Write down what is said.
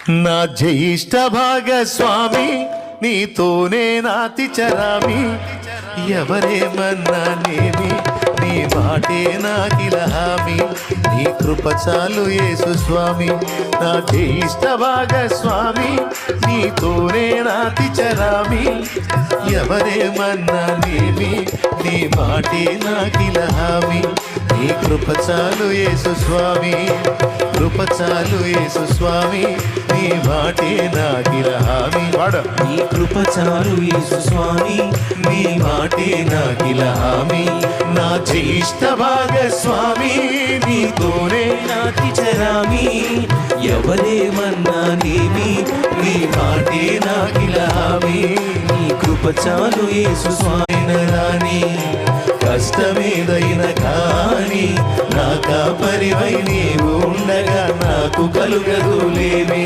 నా జ్యేష్ఠ భాగస్వామి నీతోనే నాతి చరామి ఎవరేమన్నానేమి నీ మాటే నాకిల హామీ నీ కృప చాలు యేసు స్వామి నా జ్యేష్ఠ భాగస్వామి నీతోనే నాతి చరామి ఎవరేమన్నానేమి నీ మాటే నాకిల హామీ నీ కృప చాలు యేసు స్వామి కృప చాలు యేసు స్వామి నీ మాటే నాకిల హామీ నీ కృప చాలు యేసు స్వామి నీ మాటే నాకిల హామీ నా జ్యేష్ఠ భాగస్వామి నీతోనే నాతి చరామి ఎవరేమన్నానేమి నీ మాటే నాకిల హామీ నీ కృప చాలు యేసు స్వామి రాని కష్టమేదైనా కానీ నా కాపరివై నీవు ఉండగా నాకు కలుగదులేమే